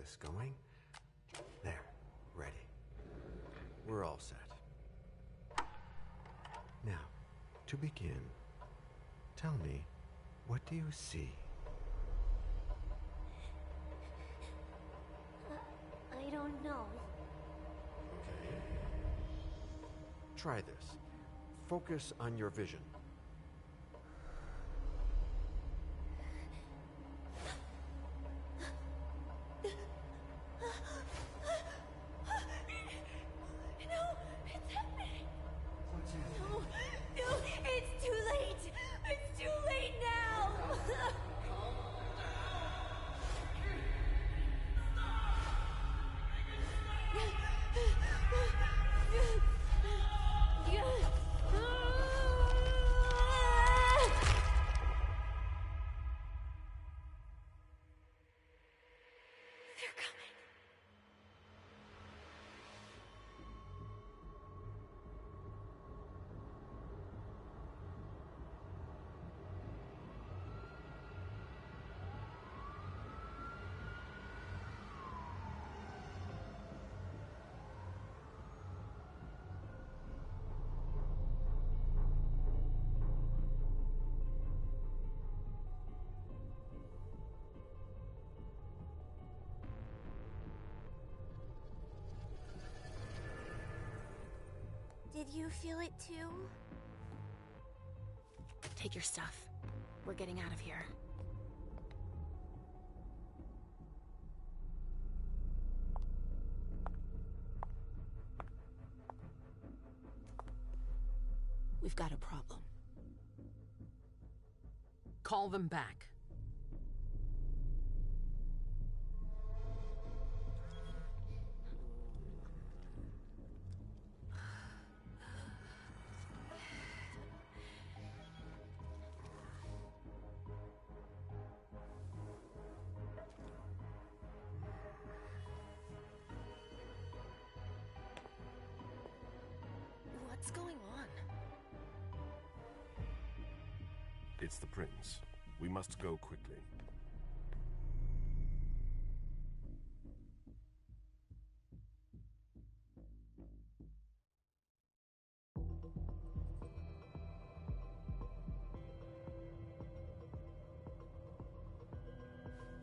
this going. There, ready. We're all set. Now, to begin, tell me, what do you see? I don't know. Okay. Try this. Focus on your vision. Did you feel it too? Take your stuff. We're getting out of here. We've got a problem. Call them back. What's going on? It's the prince. We must go quickly.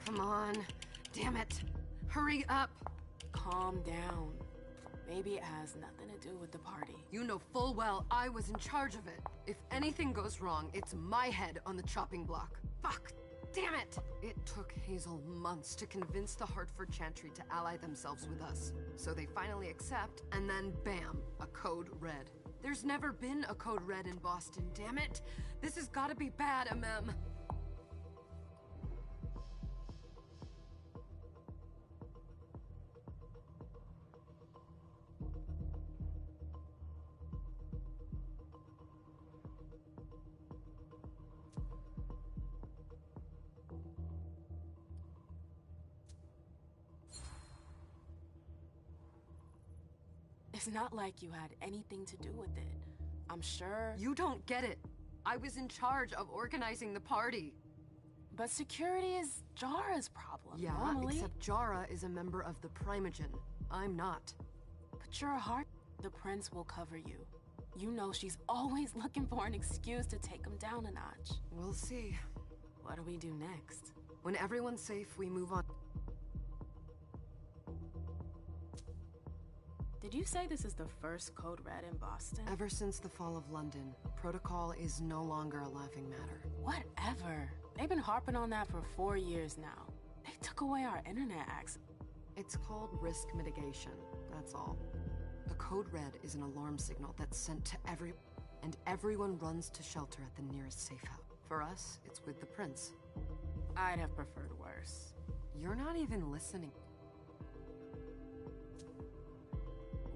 Come on. Damn it. Hurry up. Calm down. Maybe it has nothing to do with the party. You know full well I was in charge of it. If anything goes wrong, it's my head on the chopping block. Fuck! Damn it! It took Hazel months to convince the Hartford Chantry to ally themselves with us. So they finally accept, and then bam, a code red. There's never been a code red in Boston, damn it! This has gotta be bad, MM. It's not like you had anything to do with it. I'm sure... You don't get it. I was in charge of organizing the party. But security is Jara's problem, Yeah, normally. except Jara is a member of the Primogen. I'm not. But you're a heart. The prince will cover you. You know she's always looking for an excuse to take him down a notch. We'll see. What do we do next? When everyone's safe, we move on. Did you say this is the first code red in Boston? Ever since the fall of London, protocol is no longer a laughing matter. Whatever. They've been harping on that for 4 years now. They took away our internet access. It's called risk mitigation, that's all. The code red is an alarm signal that's sent to and everyone runs to shelter at the nearest safe house. For us, it's with the prince. I'd have preferred worse. You're not even listening.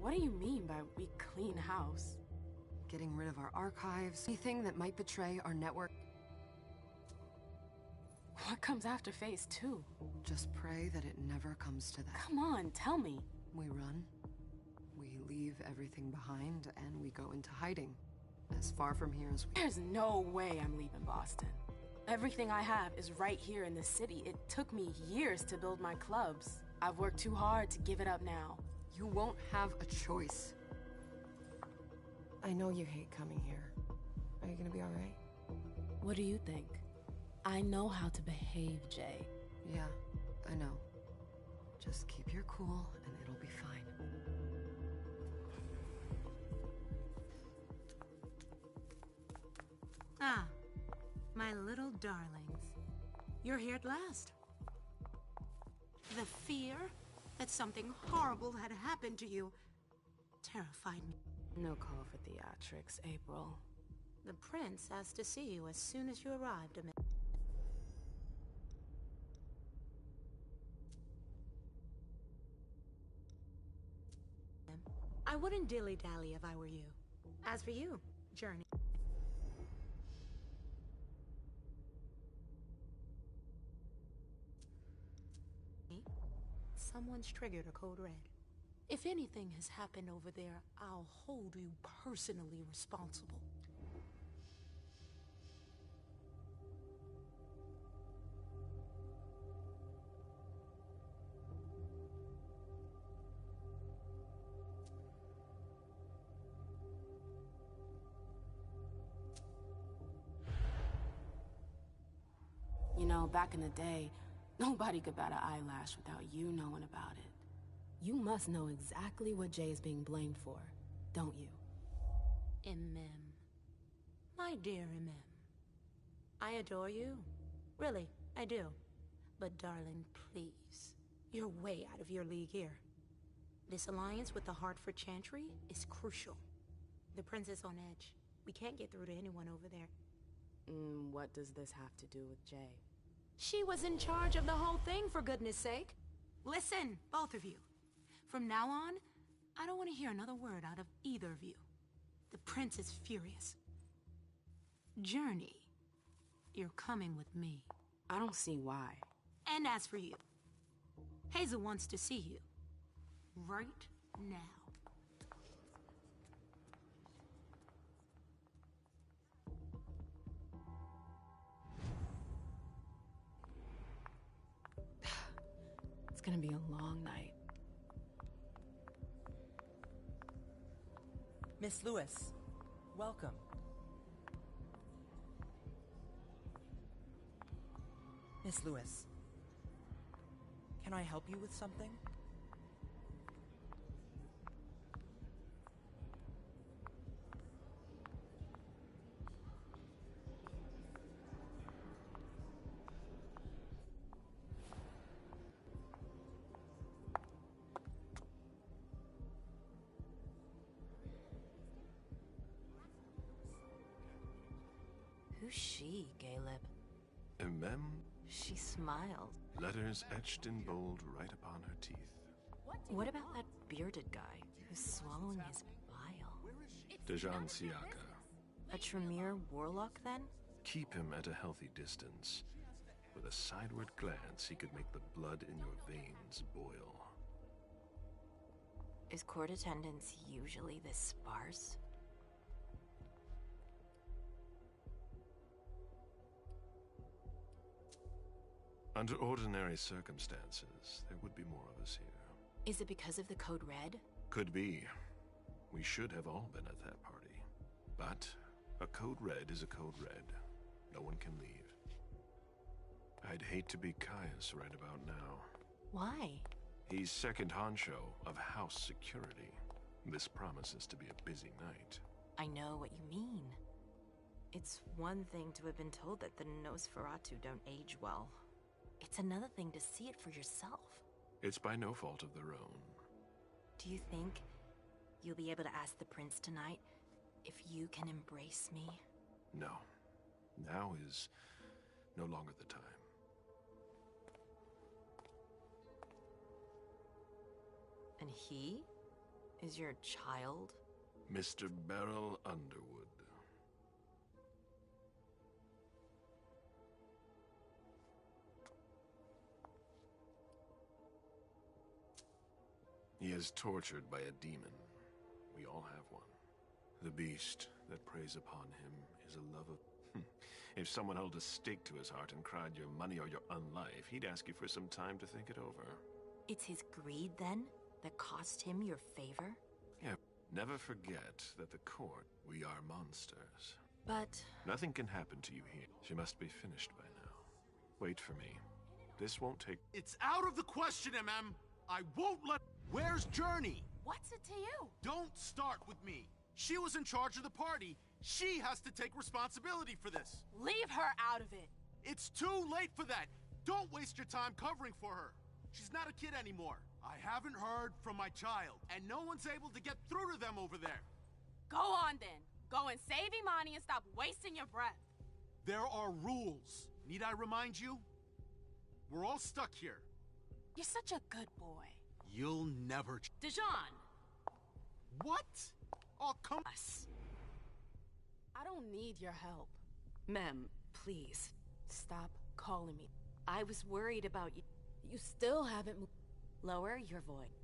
What do you mean by we clean house? Getting rid of our archives, anything that might betray our network. What comes after phase 2? Just pray that it never comes to that. Come on, tell me. We run, we leave everything behind, and we go into hiding. As far from here as we— There's no way I'm leaving Boston. Everything I have is right here in the city. It took me years to build my clubs. I've worked too hard to give it up now. You won't have a choice. I know you hate coming here. Are you gonna be alright? What do you think? I know how to behave, Jay. Yeah, I know. Just keep your cool and it'll be fine. Ah, my little darlings. You're here at last. The fear that something horrible had happened to you terrified me. No call for theatrics, April. The prince asked to see you as soon as you arrived. I wouldn't dilly-dally if I were you. As for you, Journey. Someone's triggered a code red. If anything has happened over there, I'll hold you personally responsible. You know, back in the day, nobody could bat an eyelash without you knowing about it. You must know exactly what Jay is being blamed for, don't you? Emem. My dear Emem. I adore you. Really, I do. But darling, please. You're way out of your league here. This alliance with the Hartford Chantry is crucial. The prince is on edge. We can't get through to anyone over there. What does this have to do with Jay? She was in charge of the whole thing, for goodness sake. Listen, both of you. From now on, I don't want to hear another word out of either of you. The prince is furious. Journey, you're coming with me. I don't see why. And as for you, Hazel wants to see you. Right now. It's gonna be a long night. Miss Lewis, welcome. Miss Lewis, can I help you with something? Who's she, Caleb? Emem, She smiled. letters etched in bold right upon her teeth. What about that bearded guy who's swallowing his bile? Dejan Siaka. A Tremere warlock, then? Keep him at a healthy distance. With a sideward glance, he could make the blood in your veins boil. Is court attendance usually this sparse? Under ordinary circumstances, there would be more of us here. Is it because of the Code Red? Could be. We should have all been at that party. But a code red is a code red. No one can leave. I'd hate to be Caius right about now. Why? He's second honcho of house security. This promises to be a busy night. I know what you mean. It's one thing to have been told that the Nosferatu don't age well. It's another thing to see it for yourself. It's by no fault of their own. Do you think you'll be able to ask the prince tonight if you can embrace me? No. Now is no longer the time. And he is your child? Mr. Beryl Underwood. He is tortured by a demon. We all have one. The beast that preys upon him is a love of... If someone held a stake to his heart and cried your money or your unlife, he'd ask you for some time to think it over. It's his greed, then, that cost him your favor? Yeah, never forget that the court, we are monsters. But... Nothing can happen to you here. She must be finished by now. Wait for me. This won't take... It's out of the question, MM! I won't let... Where's Journey? What's it to you? Don't start with me. She was in charge of the party. She has to take responsibility for this. Leave her out of it. It's too late for that. Don't waste your time covering for her. She's not a kid anymore. I haven't heard from my child, and no one's able to get through to them over there. Go on then. Go and save Imani and stop wasting your breath. There are rules. Need I remind you? We're all stuck here. You're such a good boy. You'll never... Dijon! What? Oh, come... Us. I don't need your help. Mem, please. Stop calling me. I was worried about you. You still haven't moved. Lower your voice.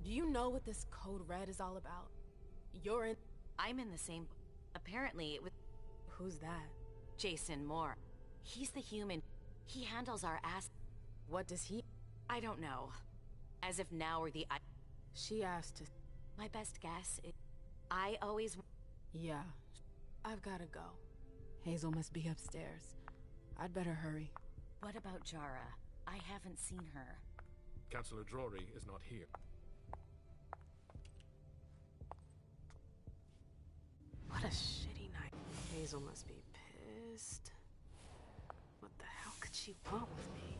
Do you know what this Code Red is all about? You're in... I'm in the same... Apparently, it was... Who's that? Jason Moore. He's the human. He handles our ass... What does he... I don't know. As if now we're the... She asked to... My best guess is... I always... Yeah. I've gotta go. Hazel must be upstairs. I'd better hurry. What about Jara? I haven't seen her. Councillor Drury is not here. What a shitty night. Hazel must be pissed. What the hell could she want with me?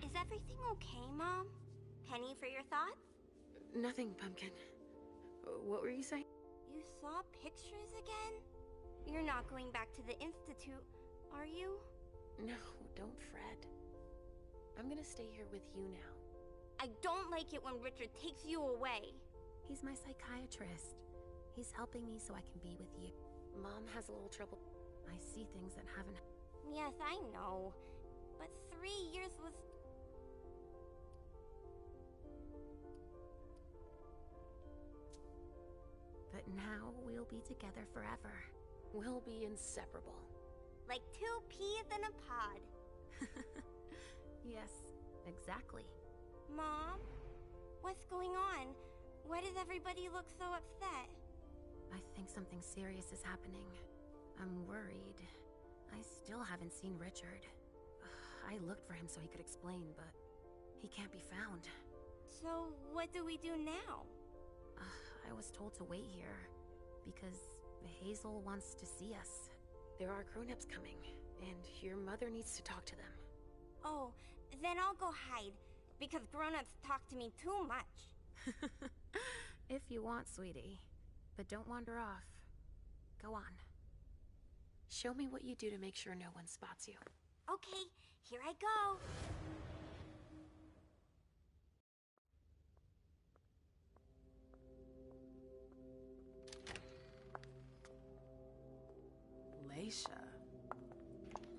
Is everything okay, Mom? Penny, for your thoughts? Nothing, Pumpkin. What were you saying? You saw pictures again? You're not going back to the Institute, are you? No, don't fret. I'm gonna stay here with you now. I don't like it when Richard takes you away. He's my psychiatrist. He's helping me so I can be with you. Mom has a little trouble. I see things that haven't... Yes, I know. But 3 years was... But now we'll be together forever. We'll be inseparable. Like 2 peas in a pod. Yes, exactly. Mom? What's going on? Why does everybody look so upset? I think something serious is happening. I'm worried. I still haven't seen Richard. I looked for him so he could explain, but he can't be found. So, what do we do now? I was told to wait here, because Hazel wants to see us. There are grown-ups coming. and your mother needs to talk to them. Oh, then I'll go hide, because grown-ups talk to me too much. If you want, sweetie. But don't wander off. Go on. Show me what you do to make sure no one spots you. Okay, here I go. Leisha.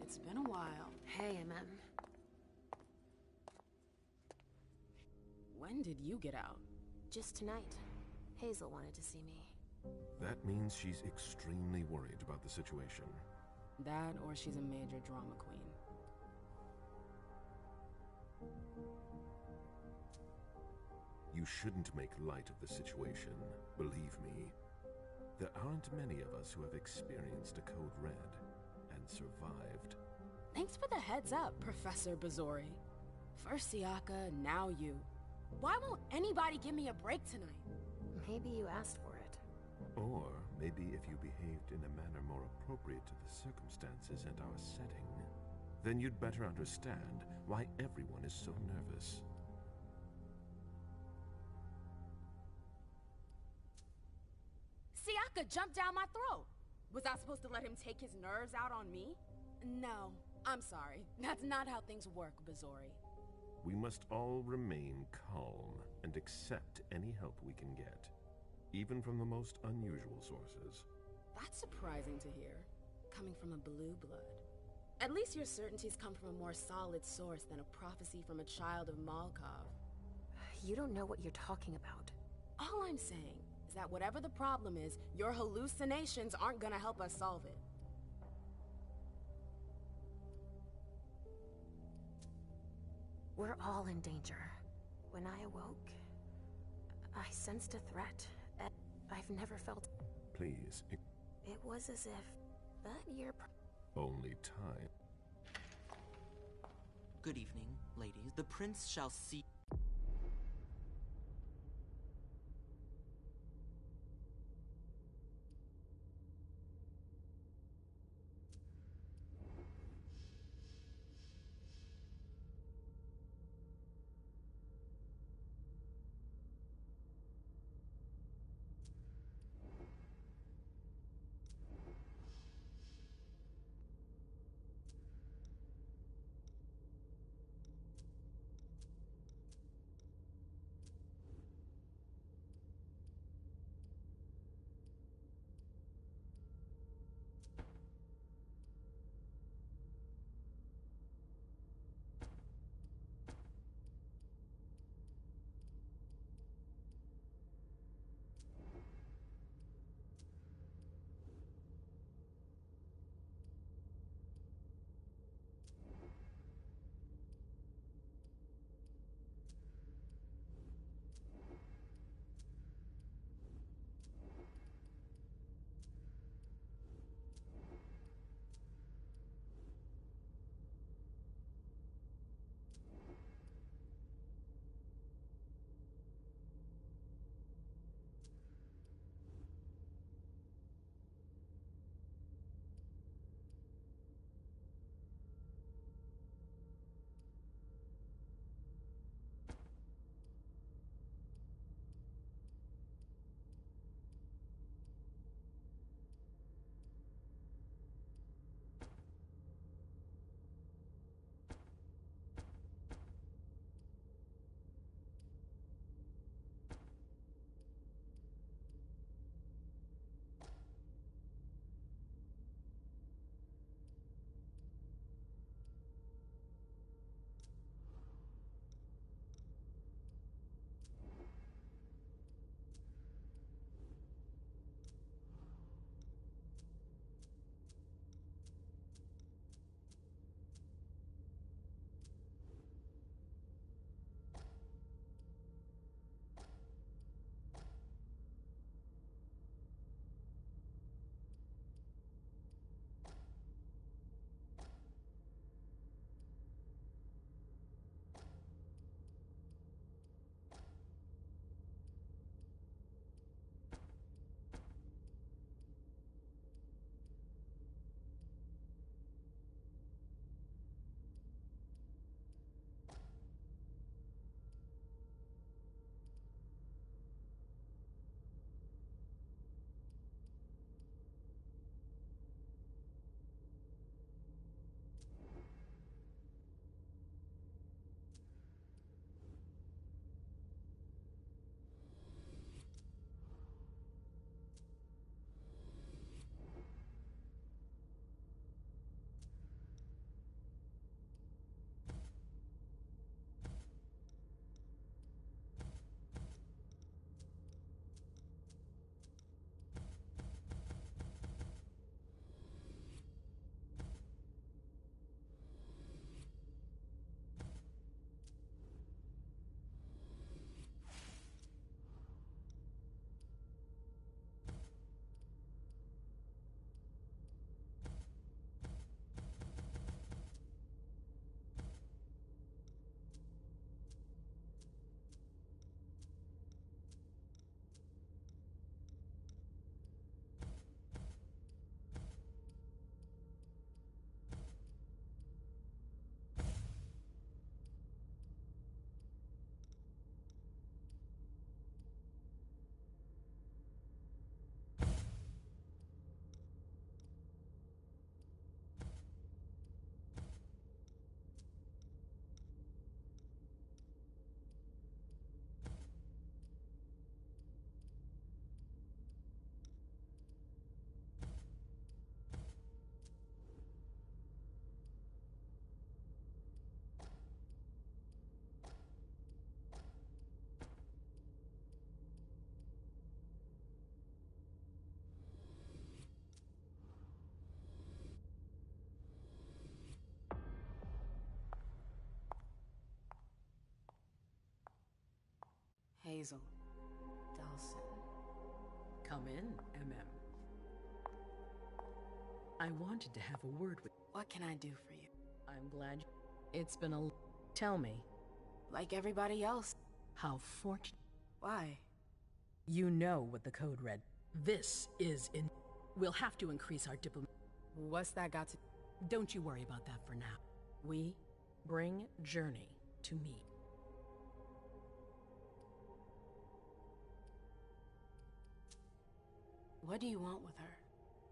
It's been a while. Hey, MM. When did you get out? Just tonight. Hazel wanted to see me. That means she's extremely worried about the situation. That, or she's a major drama queen. You shouldn't make light of the situation, believe me. There aren't many of us who have experienced a Code Red and survived. Thanks for the heads up, Professor Bazori. First Siaka, now you. Why won't anybody give me a break tonight? Maybe you asked for it. Or maybe if you behaved in a manner more appropriate to the circumstances and our setting, then you'd better understand why everyone is so nervous. Siaka jumped down my throat. Was I supposed to let him take his nerves out on me? No, I'm sorry. That's not how things work, Bazori. We must all remain calm and accept any help we can get, even from the most unusual sources. That's surprising to hear, coming from a blue blood. At least your certainties come from a more solid source than a prophecy from a child of Malkov. You don't know what you're talking about. All I'm saying is that whatever the problem is, your hallucinations aren't gonna help us solve it. We're all in danger. When I awoke, I sensed a threat. I've never felt... Please. It was as if that year... Only time. Good evening, ladies. The prince shall see... Hazel. Delson. Come in, MM. I wanted to have a word with... What can I do for you? I'm glad it's been a... Tell me. Like everybody else. How fortunate... Why? You know what the code read. This is in... We'll have to increase our diplomat... What's that got to... Don't you worry about that for now. We bring Journey to me. What do you want with her?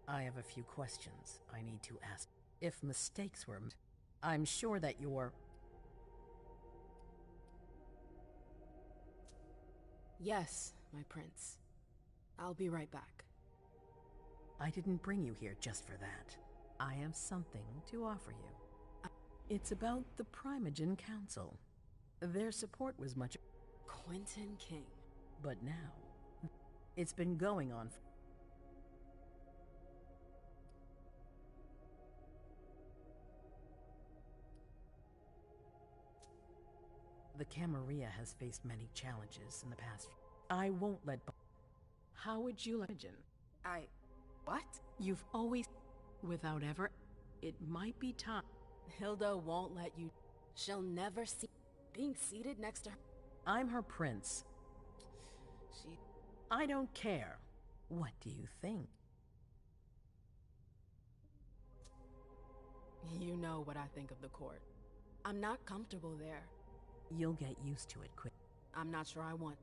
I have a few questions I need to ask. If mistakes were... I'm sure that you're... Yes, my prince. I'll be right back. I didn't bring you here just for that. I have something to offer you. It's about the Primogen Council. Their support was much... Quentin King. But now, it's been going on for... The Camarilla has faced many challenges in the past. I won't let... How would you like... What? You've always... Without ever... It might be time... Hilda won't let you... She'll never see... Being seated next to her... I'm her prince. I don't care. What do you think? You know what I think of the court. I'm not comfortable there. You'll get used to it quick. I'm not sure I want...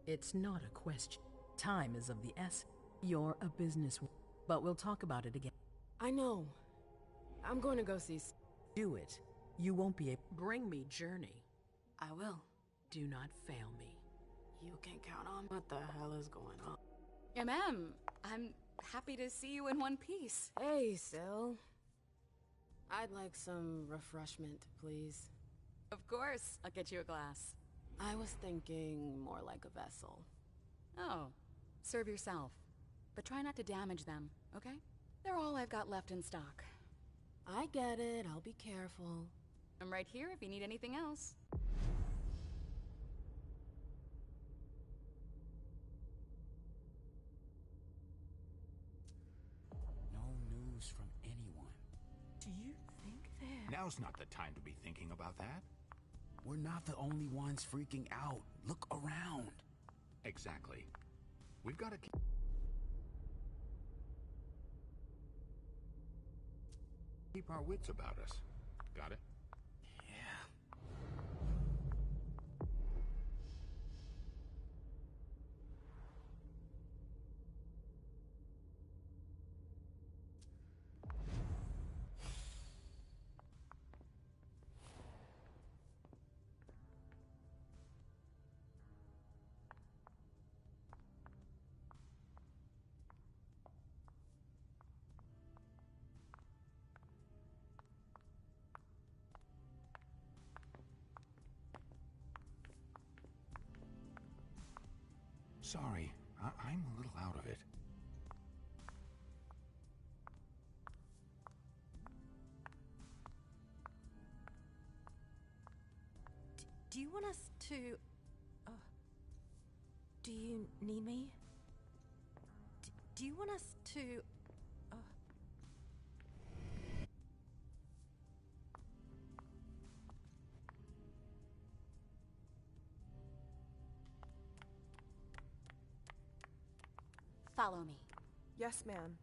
It's not a question. Time is of the essence. You're a businesswoman. But we'll talk about it again. I know. I'm going to go see... Do it. You won't be able... Bring me Journey. I will. Do not fail me. You can count on... What the hell is going on? I'm happy to see you in one piece. Hey, Sil. I'd like some refreshment, please. Of course. I'll get you a glass. I was thinking more like a vessel. Oh, serve yourself. But try not to damage them, okay? They're all I've got left in stock. I get it. I'll be careful. I'm right here if you need anything else. No news from anyone. Do you think they're... Now's not the time to be thinking about that. We're not the only ones freaking out. Look around. Exactly. We've got to keep our wits about us. Got it? Sorry, I'm a little out of it. Do you want us to... do you need me? Do you want us to... Follow me. Yes, ma'am.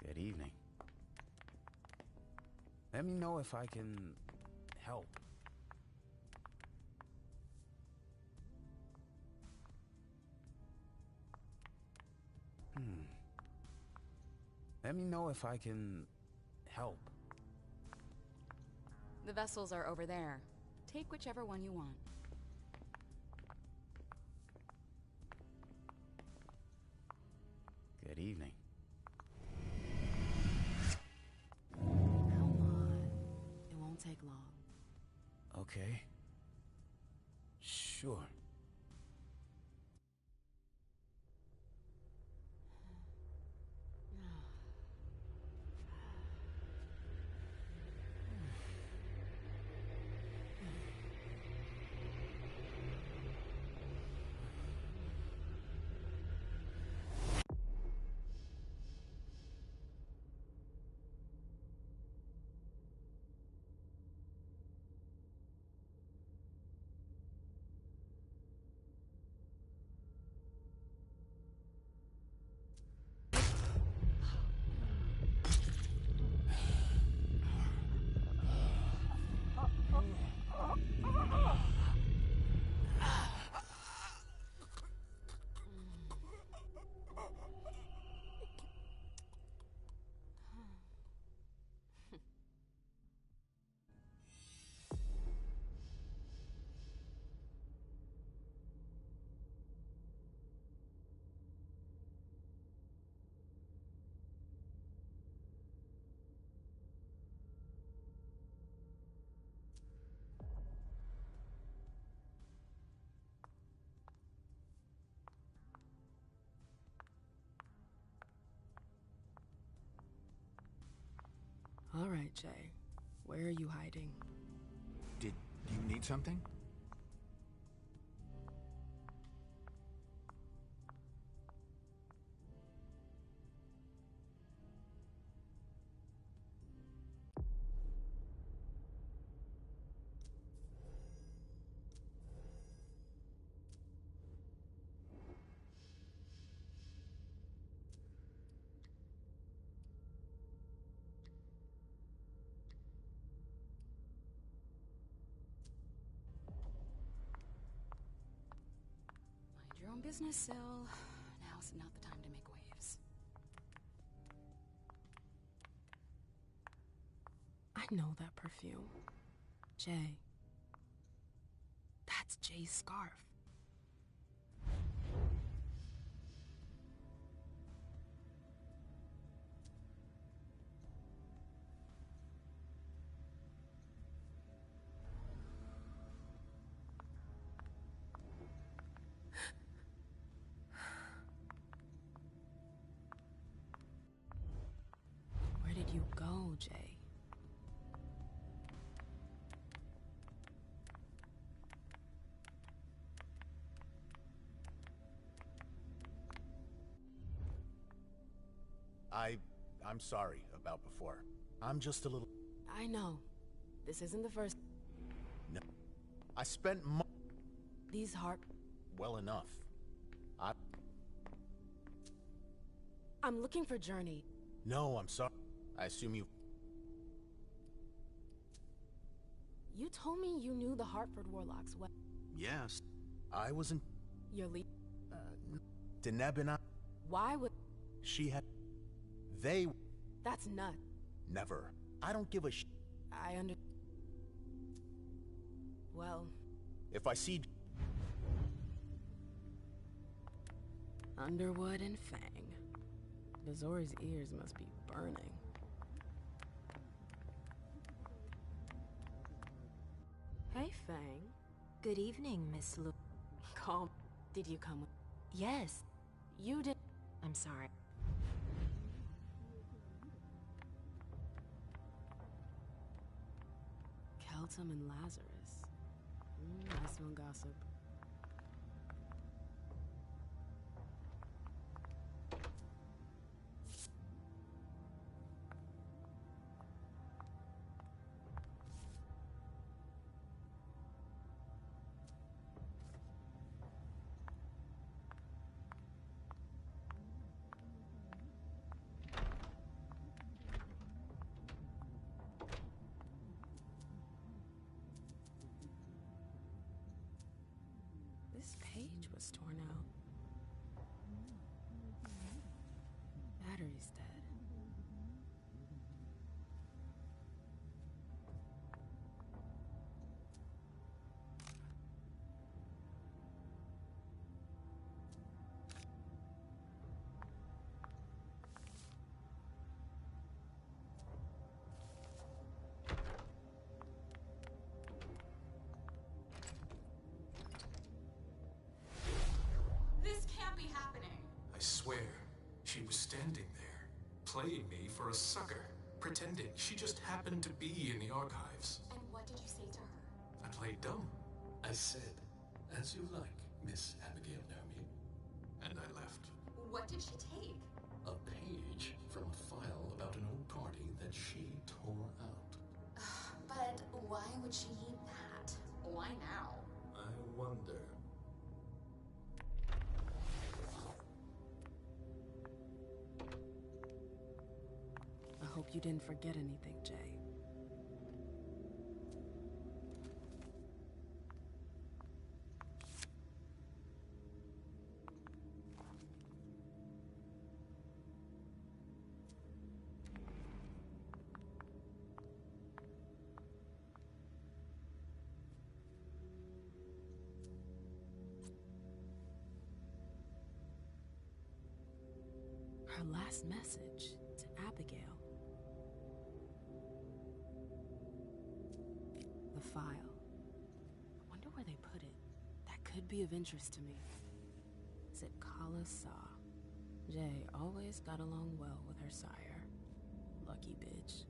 Good evening. Let me know if I can help. Let me know if I can help. The vessels are over there. Take whichever one you want. Good evening. Come on. It won't take long. Okay. Sure. All right, Jay. Where are you hiding? Did you need something? Mind your own business, Syl. Now's not the time to make waves. I know that perfume. Jay. That's Jay's scarf. Where did you go, Jay? I'm sorry about before. I'm just a little... I know. This isn't the first... No. I spent These harp... well enough. I'm looking for Journey. No, I'm sorry. I assume you... You told me you knew the Hartford Warlocks well. Yes. I wasn't... Your lead... Deneb and I... Why would... She had... They... That's nut. Never. I don't give a I under... Well... If I see... Underwood and Fang. Bazori's ears must be burning. Hey, Fang. Good evening, Miss Lu. Calm. Did you come with... Yes. You did... I'm sorry. Keltum and Lazarus. I smell gossip. This page was torn out. Battery's dead. This can't be happening. I swear, she was standing there, playing me for a sucker, pretending she just happened to be in the archives. And what did you say to her? I played dumb. I said, "As you like, Miss Abigail Naomi." And I left. What did she take? A page from a file about an old party that she tore out. But why would she need that? Why now? I wonder. I hope you didn't forget anything, Jay. Her last message to Abigail. The file. I wonder where they put it. That could be of interest to me. Is it Kala Sa? Jay always got along well with her sire. Lucky bitch.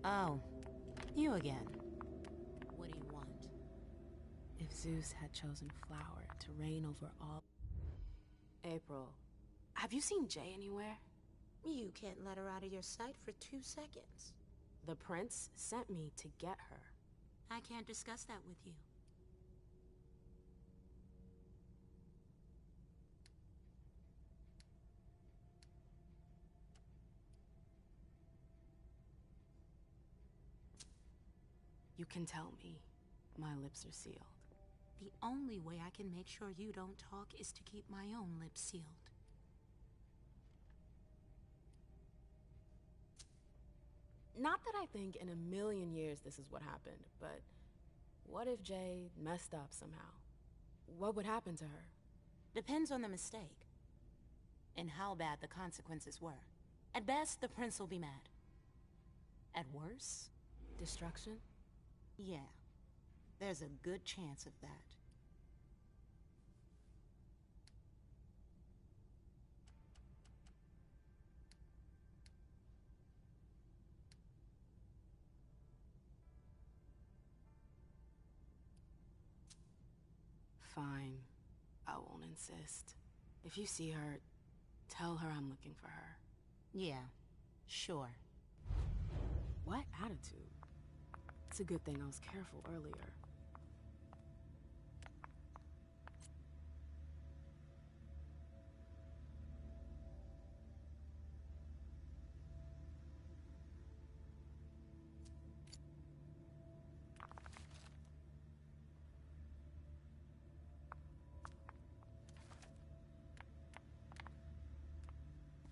Oh, you again. What do you want? If Zeus had chosen Flower to reign over all... April, have you seen Jay anywhere? You can't let her out of your sight for 2 seconds. The prince sent me to get her. I can't discuss that with you. You can tell me. My lips are sealed. The only way I can make sure you don't talk is to keep my own lips sealed. Not that I think in a million years this is what happened, but what if Jay messed up somehow? What would happen to her? Depends on the mistake. And how bad the consequences were. At best, the prince will be mad. At worst... Destruction? Yeah. There's a good chance of that. Fine. I won't insist. If you see her, tell her I'm looking for her. Yeah, sure. What attitude? It's a good thing I was careful earlier.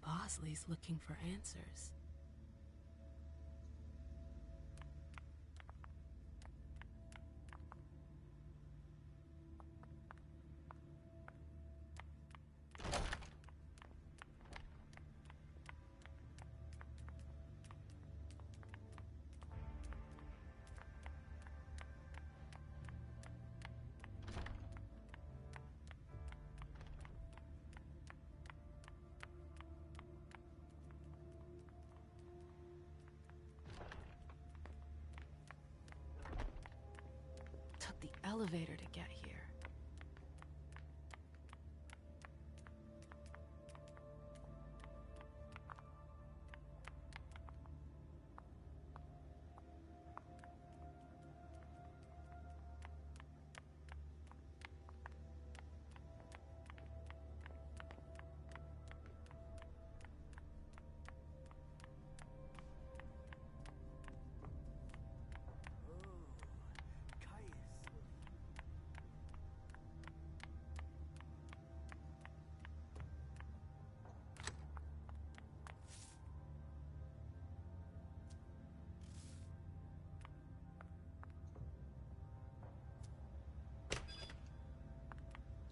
Bosley's looking for answers. Took the elevator to get here.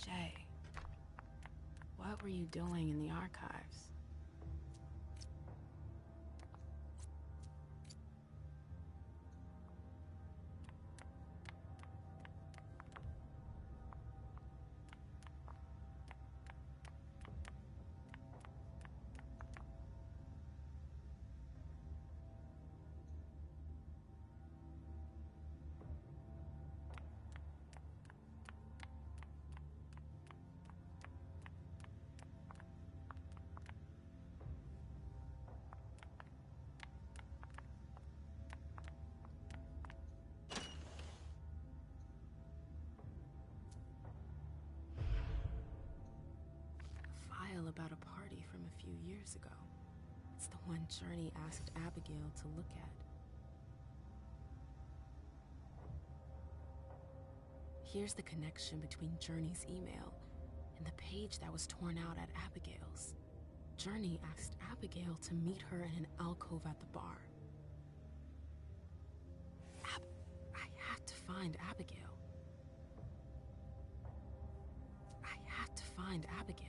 Jay, what were you doing in the archives? About a party from a few years ago. It's the one Journey asked Abigail to look at. Here's the connection between Journey's email and the page that was torn out at Abigail's. Journey asked Abigail to meet her in an alcove at the bar. I had to find Abigail. I had to find Abigail.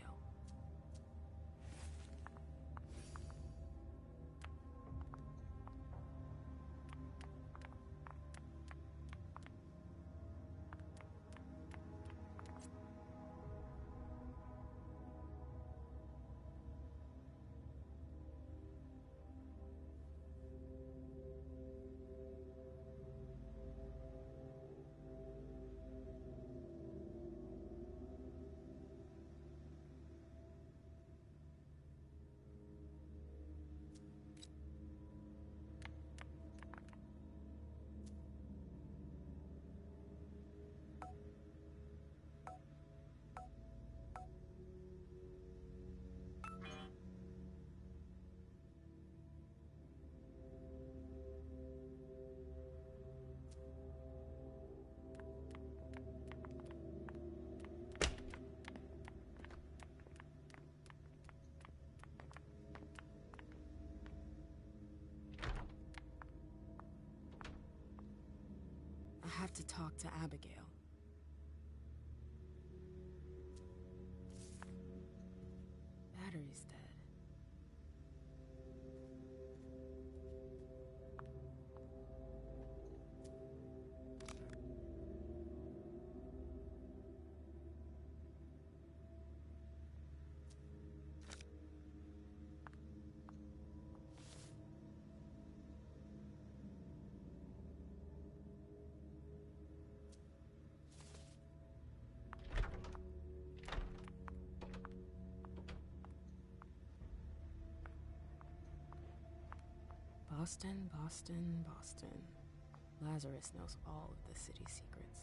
have to talk to Abigail. Battery's dead. Boston, Boston, Boston. Lazarus knows all of the city's secrets.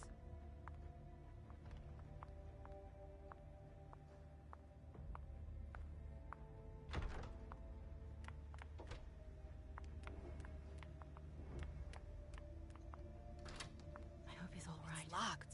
I hope he's all right. It's locked.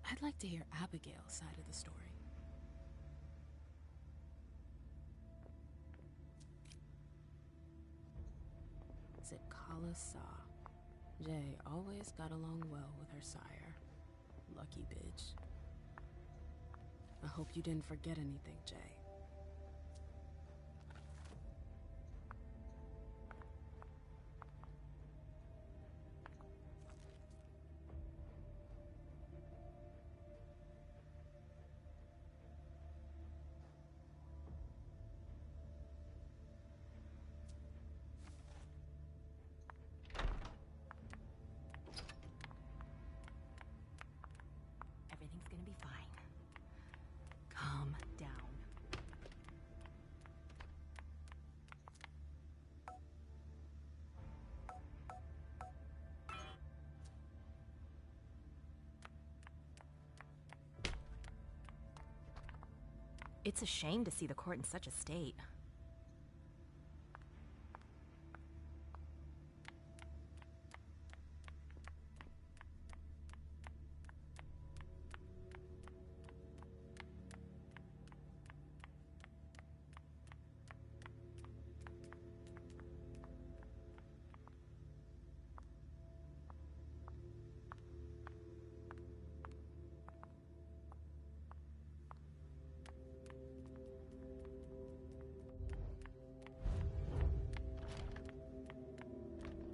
I'd like to hear Abigail's side of the story. Zitkala Saw. Jay always got along well with her sire. Lucky bitch. I hope you didn't forget anything, Jay. Everything's gonna be fine. Calm down. It's a shame to see the court in such a state.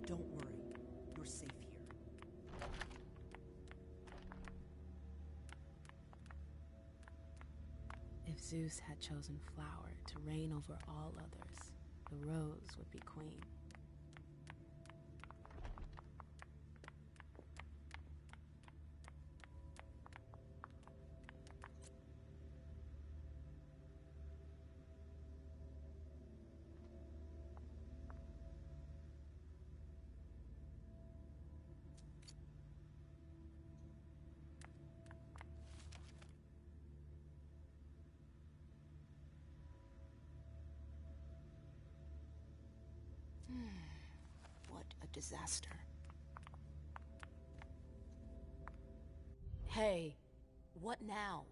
Don't worry. You're safe here. If Zeus had chosen Flower to reign over all others, the Rose would be queen. What a disaster. Hey, What now?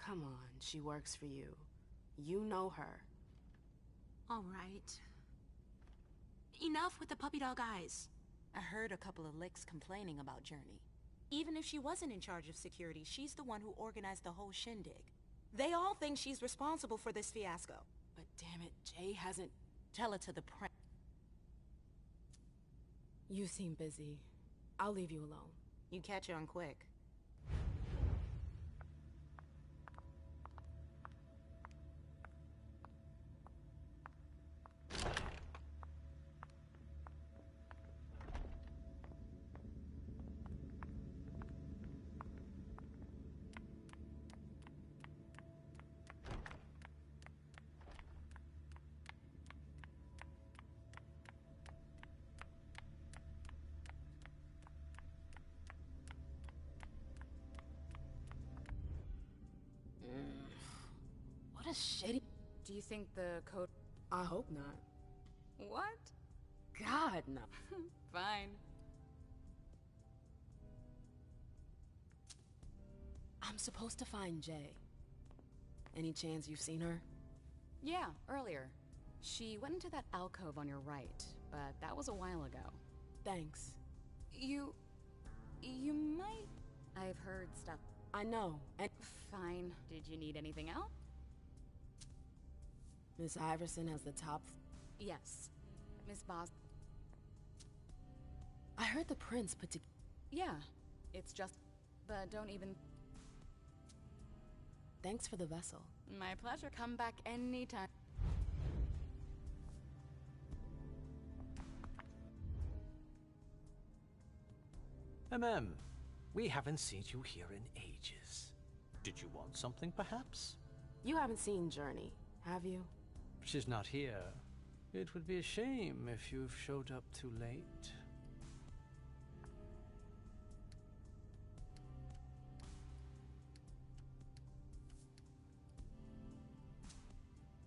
come on, she works for you. You know her. All right. Enough with the puppy dog eyes. I heard a couple of licks complaining about Journey. Even if she wasn't in charge of security, she's the one who organized the whole shindig. They all think she's responsible for this fiasco. But damn it, Jay hasn't... Tell it to the prince. You seem busy. I'll leave you alone. You catch on quick. shitty? Do you think the code... I hope not. What? God, no. Fine. I'm supposed to find Jay. Any chance you've seen her? Yeah, earlier. She went into that alcove on your right, but that was a while ago. Thanks. You might... I've heard stuff. I know, and... Fine. Did you need anything else? Miss Iverson has the top... Yes. Miss Bos... I heard the prince put to... Yeah. It's just... But don't even... Thanks for the vessel. My pleasure. Come back anytime. We haven't seen you here in ages. Did you want something, perhaps? You haven't seen Journey, have you? She's not here. It would be a shame if you've showed up too late.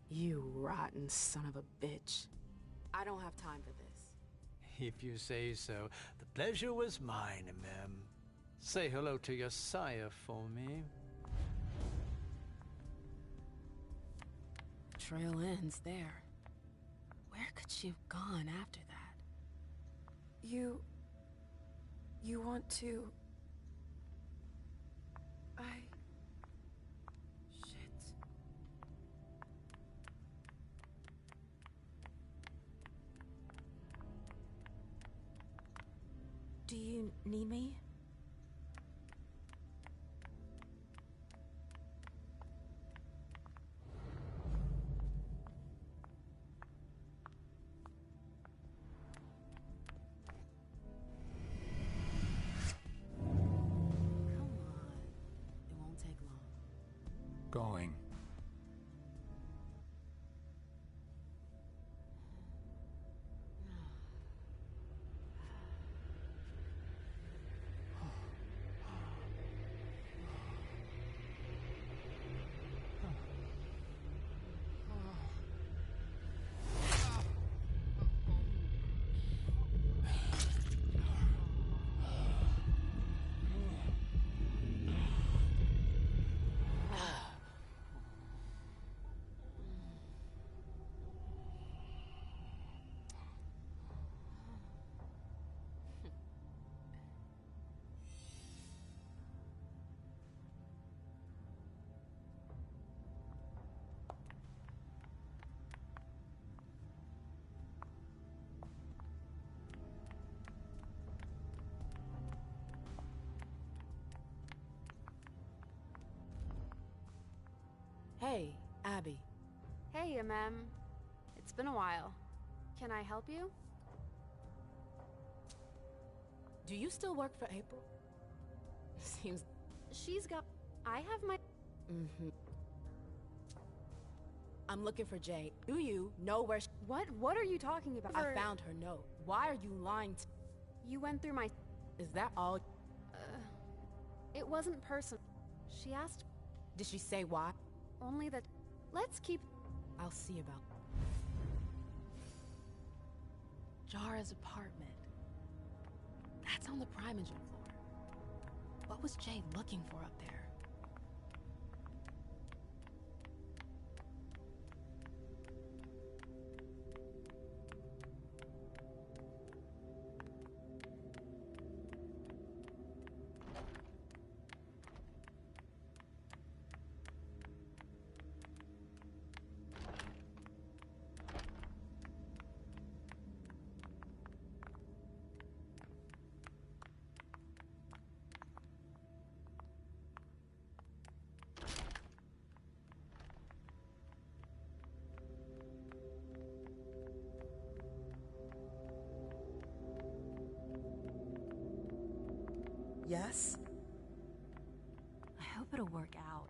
You rotten son of a bitch. I don't have time for this. If you say so. The pleasure was mine, ma'am. Say hello to your sire for me. Trail ends there. Where could she have gone after that? You want to... Shit. Do you need me? Going. Hey, Abby. Hey, Mem. It's been a while. Can I help you? Do you still work for April? Seems... She's got... I have my... I'm looking for Jay. Do you know where she... What are you talking about? I found her note. Why are you lying to... You went through my... Is that all? It wasn't personal. She asked... Did she say why? Only that... Let's keep... I'll see about... Jara's apartment. That's on the Primogen floor. What was Jay looking for up there? Yes? I hope it'll work out.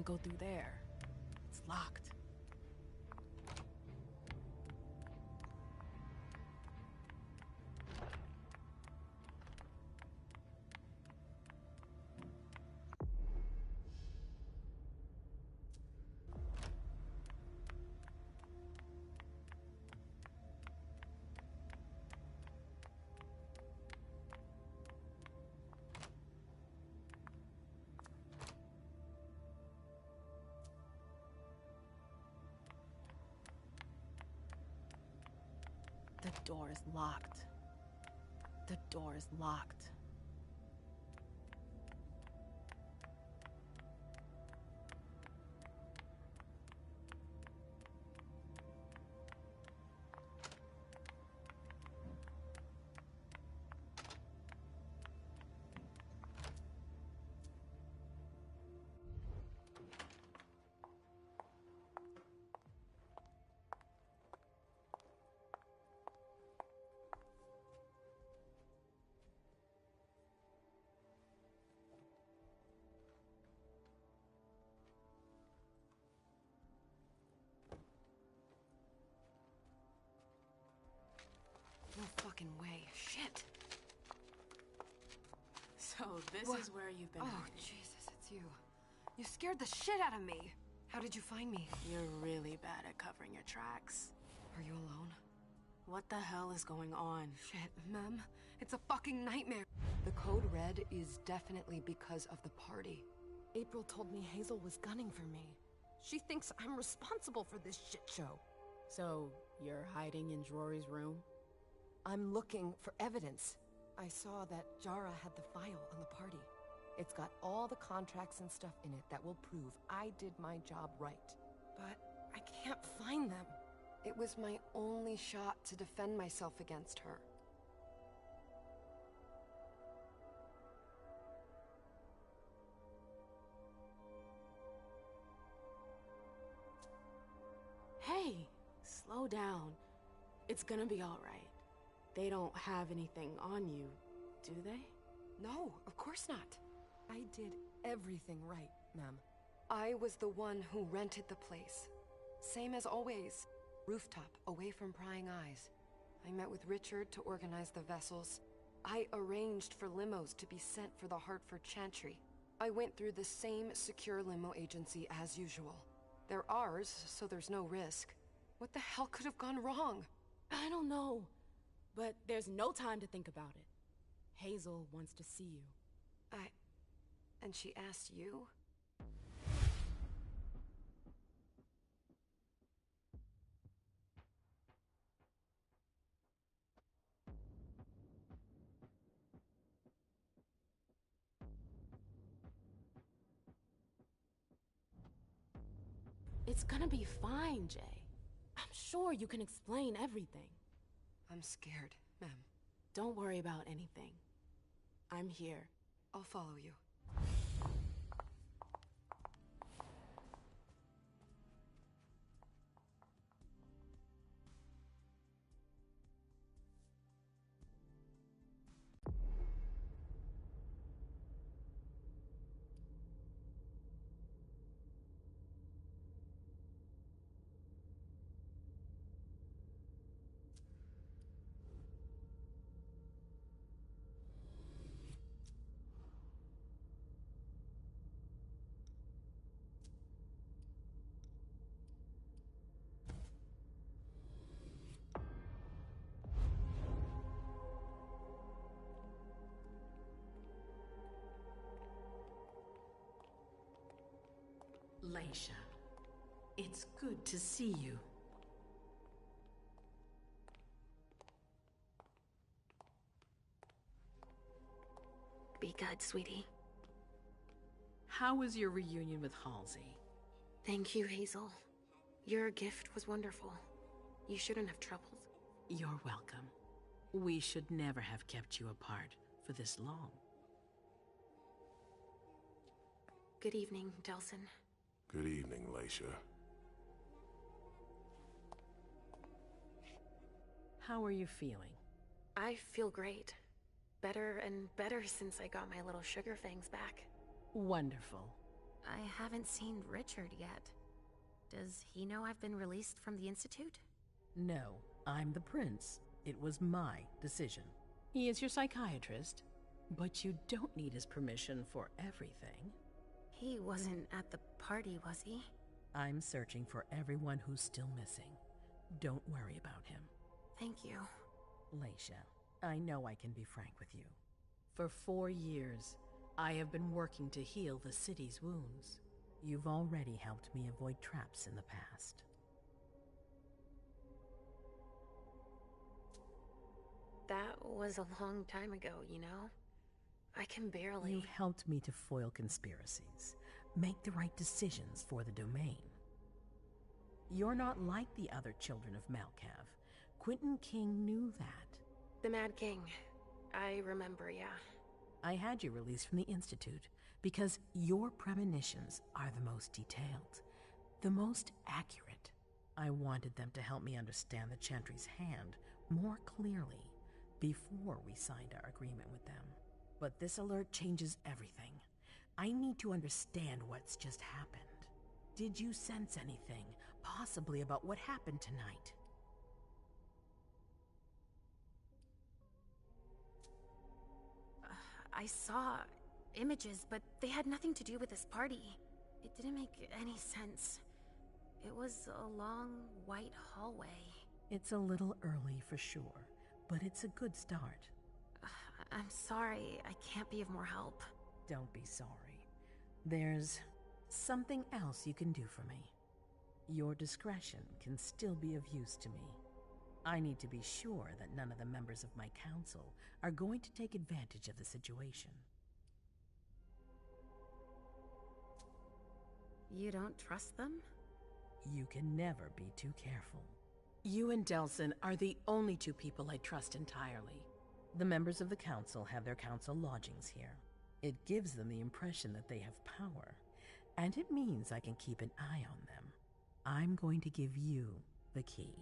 can't go through there. It's locked. The door is locked. The door is locked. No fucking way. Shit. So this is where you've been Oh, hiding. Jesus, it's you. You scared the shit out of me. How did you find me? You're really bad at covering your tracks. Are you alone? What the hell is going on? Shit, Mem. It's a fucking nightmare. The code red is definitely because of the party. April told me Hazel was gunning for me. She thinks I'm responsible for this shit show. So, you're hiding in Rory's room? I'm looking for evidence. I saw that Jara had the file on the party. It's got all the contracts and stuff in it that will prove I did my job right. But I can't find them. It was my only shot to defend myself against her. Hey, slow down. It's gonna be all right. They don't have anything on you, do they? No, of course not. I did everything right, Mem. I was the one who rented the place. Same as always. Rooftop, away from prying eyes. I met with Richard to organize the vessels. I arranged for limos to be sent for the Hartford Chantry. I went through the same secure limo agency as usual. They're ours, so there's no risk. What the hell could have gone wrong? I don't know. But there's no time to think about it. Hazel wants to see you. And she asked you? It's gonna be fine, Jay. I'm sure you can explain everything. I'm scared, Mem. Don't worry about anything. I'm here. I'll follow you. Leisha, it's good to see you. Be good, sweetie. How was your reunion with Halsey? Thank you, Hazel. Your gift was wonderful. You shouldn't have troubled. You're welcome. We should never have kept you apart for this long. Good evening, Delsin. Good evening, Leisha. How are you feeling? I feel great. Better and better since I got my little sugar fangs back. Wonderful. I haven't seen Richard yet. Does he know I've been released from the Institute? No, I'm the prince. It was my decision. He is your psychiatrist, but you don't need his permission for everything. He wasn't at the party, was he? I'm searching for everyone who's still missing. Don't worry about him. Thank you. Leisha, I know I can be frank with you. For 4 years, I have been working to heal the city's wounds. You've already helped me avoid traps in the past. That was a long time ago, you know? I can barely... You've helped me to foil conspiracies, make the right decisions for the domain. You're not like the other children of Malkav. Quentin King knew that. The Mad King. I remember, yeah. I had you released from the Institute because your premonitions are the most detailed, the most accurate. I wanted them to help me understand the Chantry's hand more clearly before we signed our agreement with them. But this alert changes everything. I need to understand what's just happened. Did you sense anything, possibly about what happened tonight? I saw images, but they had nothing to do with this party. It didn't make any sense. It was a long, white hallway. It's a little early for sure, but it's a good start. I'm sorry, I can't be of more help. Don't be sorry. There's something else you can do for me. Your discretion can still be of use to me. I need to be sure that none of the members of my council are going to take advantage of the situation. You don't trust them? You can never be too careful. You and Delson are the only two people I trust entirely. The members of the council have their council lodgings here. It gives them the impression that they have power, and it means I can keep an eye on them. I'm going to give you the key.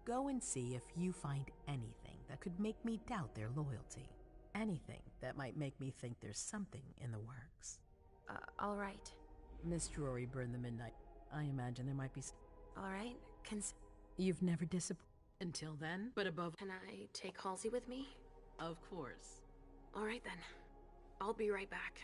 Go and see if you find anything that could make me doubt their loyalty. Anything that might make me think there's something in the works. All right. Miss Drury burned the midnight. I imagine there might be... All right. You've never disappointed until then, but above... Can I take Halsey with me? Of course. All right then. I'll be right back.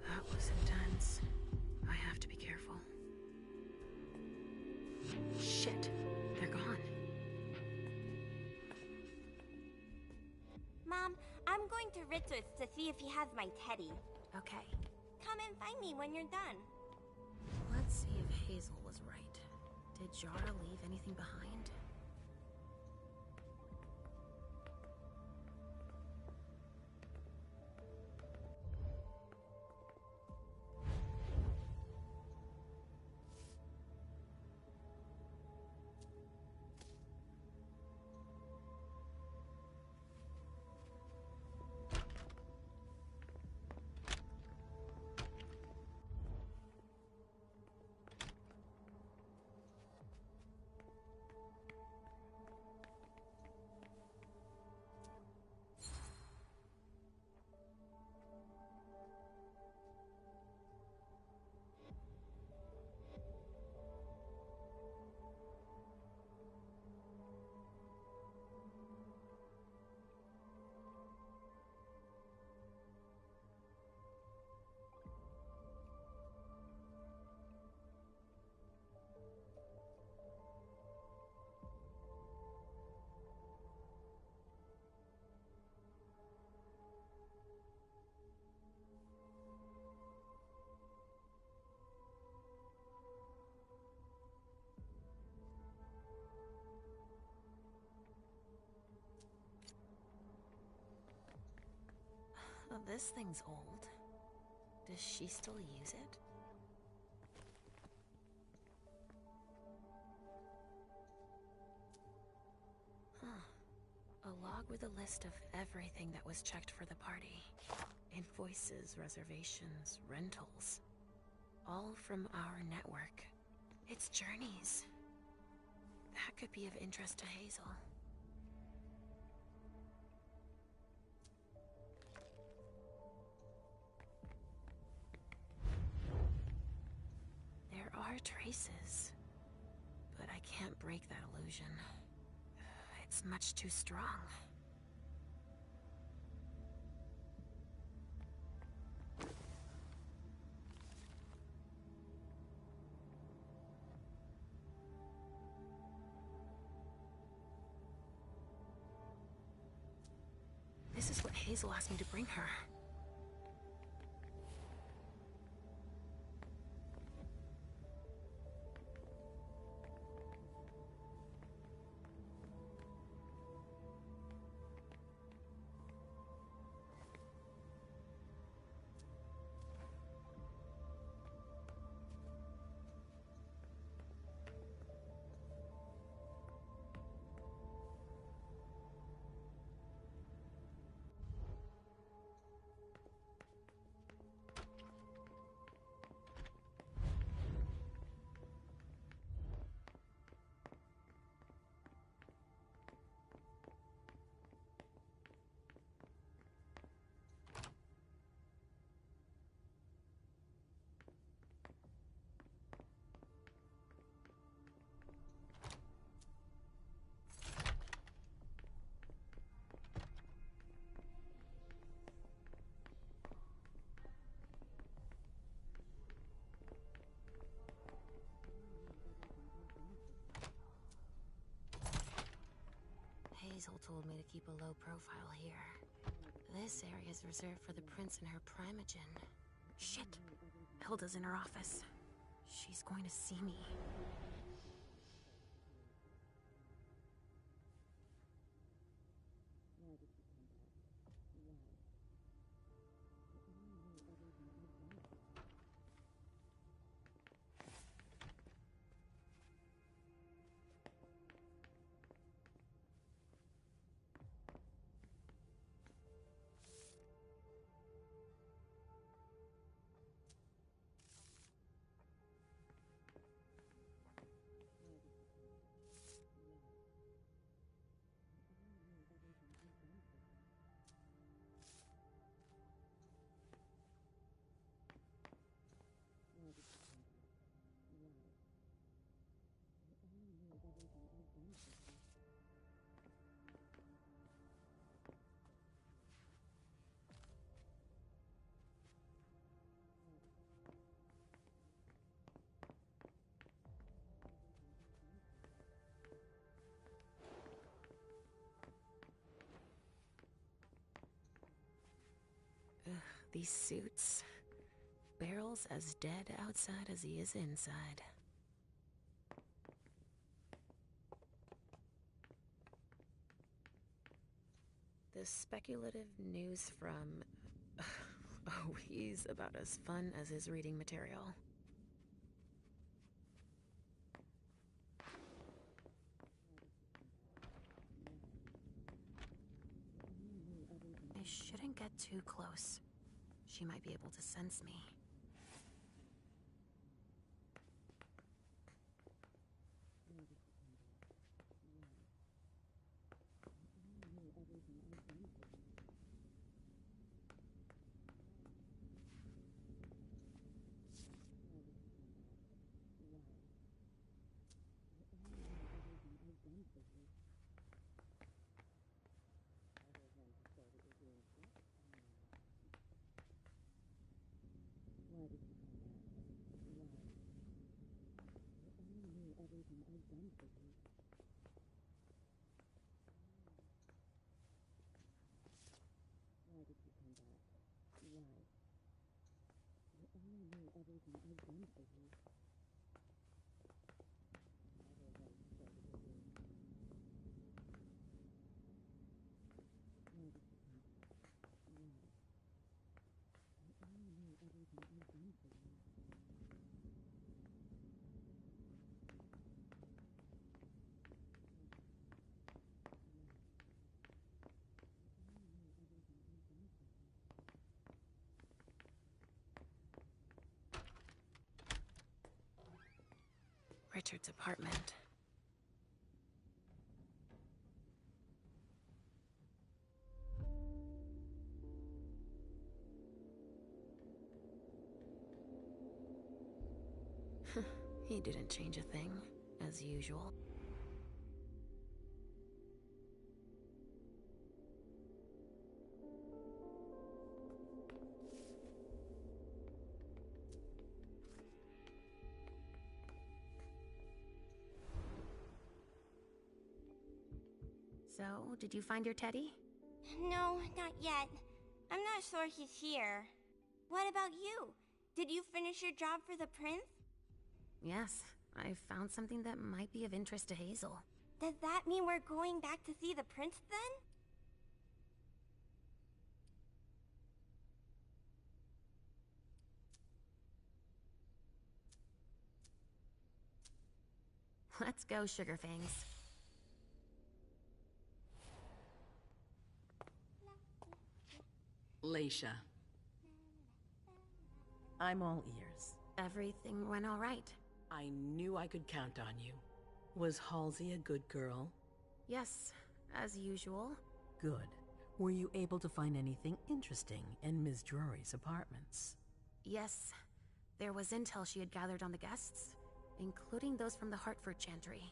That was intense. I have to be careful. Shit. They're gone. Mom, I'm going to Richard's to see if he has my teddy. Okay. Come and find me when you're done. Let's see if Hazel was right. Did Jara leave anything behind? this thing's old. Does she still use it? Huh. A log with a list of everything that was checked for the party. Invoices, reservations, rentals. All from our network. It's journeys. That could be of interest to Hazel. There are traces, but I can't break that illusion. It's much too strong. This is what Hazel asked me to bring her. Hazel told me to keep a low profile here. This area is reserved for the prince and her primogen. Shit! Hilda's in her office. She's going to see me. Ugh, these suits. Barrel's as dead outside as he is inside. The speculative news from... Oh, he's about as fun as his reading material. I shouldn't get too close. She might be able to sense me. Richard's apartment. He didn't change a thing, as usual. So, did you find your teddy? No, not yet. I'm not sure he's here. What about you? Did you finish your job for the prince? Yes, I found something that might be of interest to Hazel. Does that mean we're going back to see the prince then? Let's go, Sugarfangs. Leisha. I'm all ears. Everything went all right. I knew I could count on you. Was Halsey a good girl? Yes, as usual. Good. Were you able to find anything interesting in Ms. Drury's apartments? Yes, there was intel she had gathered on the guests, including those from the Hartford Chantry.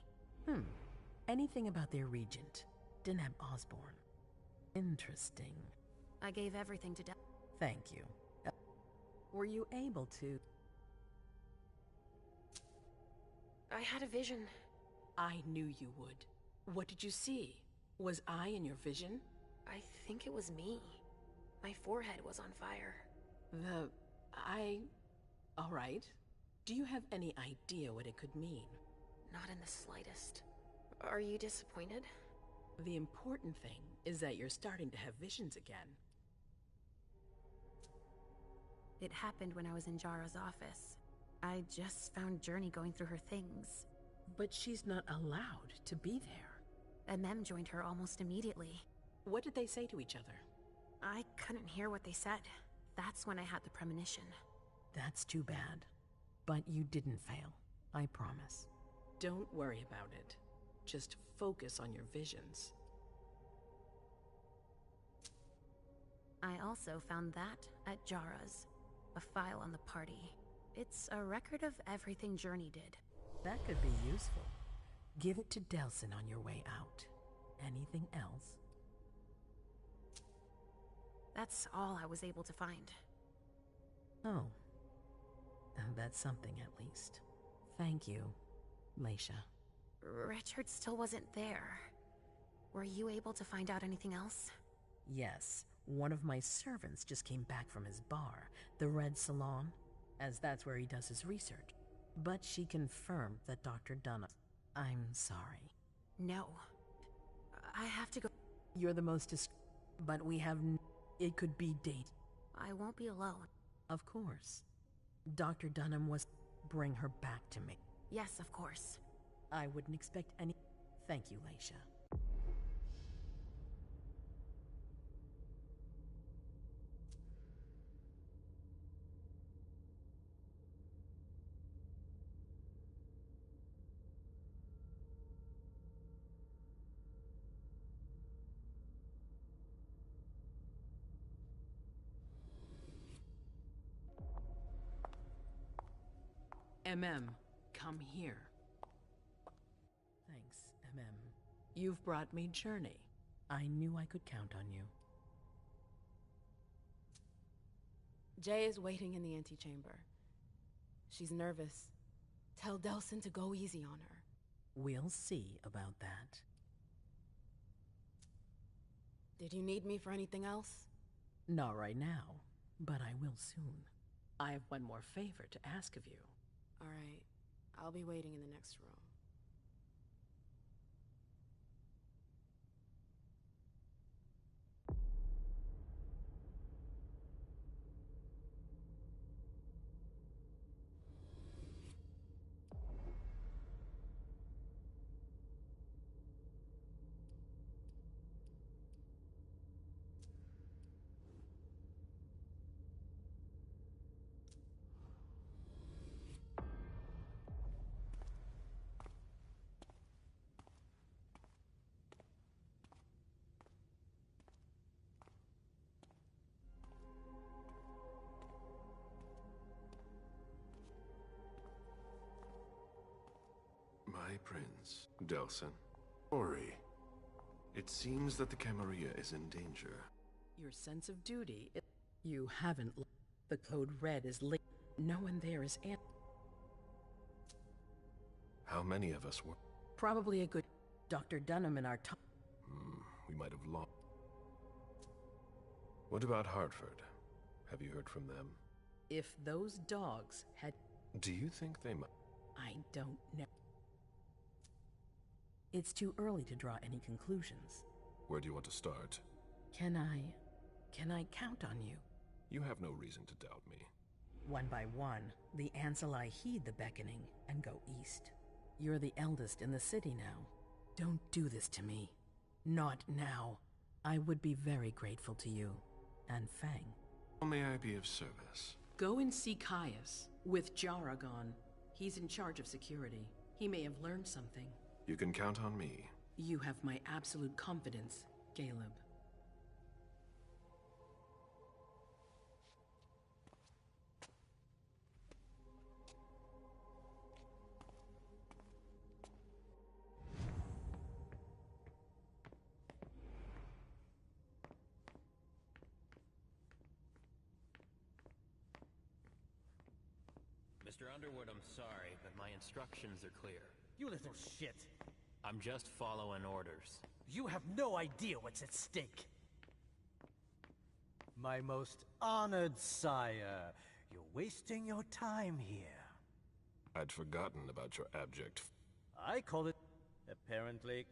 Anything about their regent, Deneb Osborne? Interesting. I gave everything to Thank you. Were you able to... I had a vision. I knew you would. What did you see? Was I in your vision? I think it was me. My forehead was on fire. All right. Do you have any idea what it could mean? Not in the slightest. Are you disappointed? The important thing is that you're starting to have visions again. It happened when I was in Jara's office. I just found Journey going through her things. But she's not allowed to be there. Mem joined her almost immediately. What did they say to each other? I couldn't hear what they said. That's when I had the premonition. That's too bad. But you didn't fail, I promise. Don't worry about it. Just focus on your visions. I also found that at Jara's. A file on the party. It's a record of everything Journey did. That could be useful. Give it to Delsin on your way out. Anything else? That's all I was able to find. Oh. That's something at least. Thank you, Leisha. Richard still wasn't there. Were you able to find out anything else? Yes. One of my servants just came back from his bar, the Red Salon, as that's where he does his research. But she confirmed that Dr. Dunham... I'm sorry. No. I have to go... You're the most but we have... It could be date. I won't be alone. Of course. Dr. Dunham was... Bring her back to me. Yes, of course. I wouldn't expect any... Thank you, Leisha. Come here. Thanks, You've brought me Journey. I knew I could count on you. Jay is waiting in the antechamber. She's nervous. Tell Delsin to go easy on her. We'll see about that. Did you need me for anything else? Not right now, but I will soon. I have one more favor to ask of you. All right. I'll be waiting in the next room. Prince, Delsin. Ori. It seems that the Camarilla is in danger. Your sense of duty. You haven't. The code red is linked. No one there is. How many of us were? Probably a good. Dr. Dunham and our top. We might have lost. What about Hartford? Have you heard from them? If those dogs had. Do you think they might? I don't know. It's too early to draw any conclusions. Where do you want to start? Can I count on you? You have no reason to doubt me. One by one, the Ancillai heed the beckoning and go east. You're the eldest in the city now. Don't do this to me. Not now. I would be very grateful to you. And Fang. May I be of service? Go and see Caius. With Jara gone. He's in charge of security. He may have learned something. You can count on me. You have my absolute confidence, Caleb. Mr. Underwood, I'm sorry, but my instructions are clear. You little shit. I'm just following orders. You have no idea what's at stake. My most honored sire, you're wasting your time here. I'd forgotten about your abject. I call it, apparently...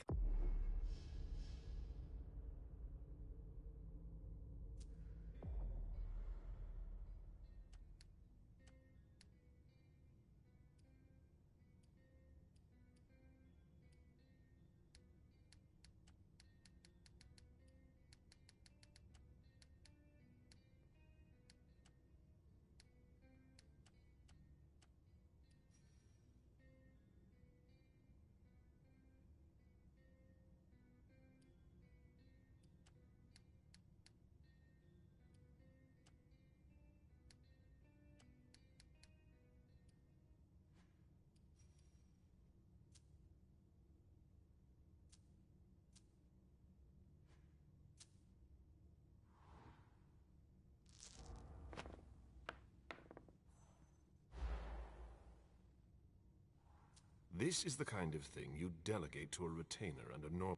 This is the kind of thing you delegate to a retainer under norm.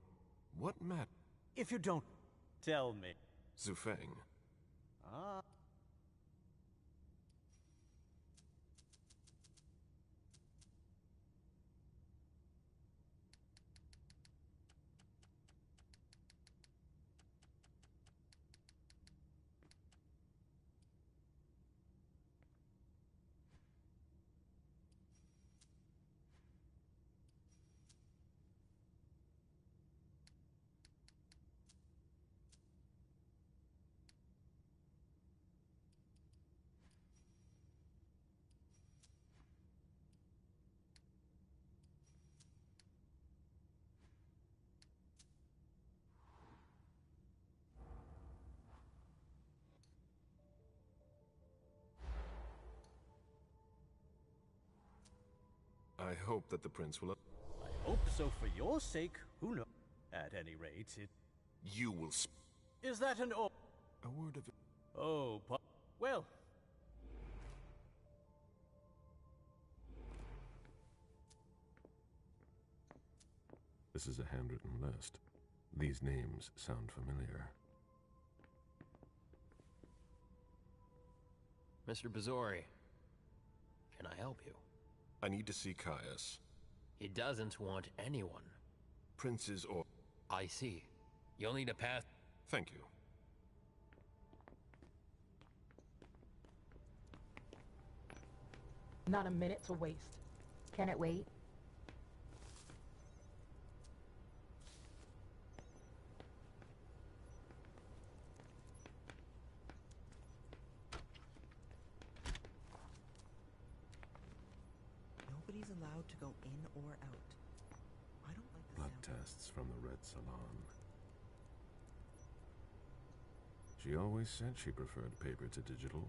What matter? If you don't tell me. Zufeng. Ah. I hope that the prince will... I hope so for your sake. Who knows? At any rate, it... You will Is that an o... A word of... Oh, well... This is a handwritten list. These names sound familiar. Mr. Bazori, can I help you? I need to see Caius. He doesn't want anyone. Princes or... I see. You'll need a pass... Thank you. Not a minute to waste. Can it wait? Nobody's allowed to go in or out. I don't like the Blood sound. tests from the Red Salon. She always said she preferred paper to digital.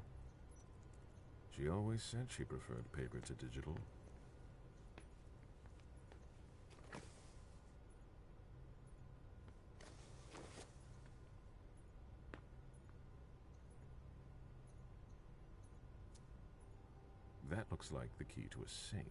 She always said she preferred paper to digital. That looks like the key to a safe.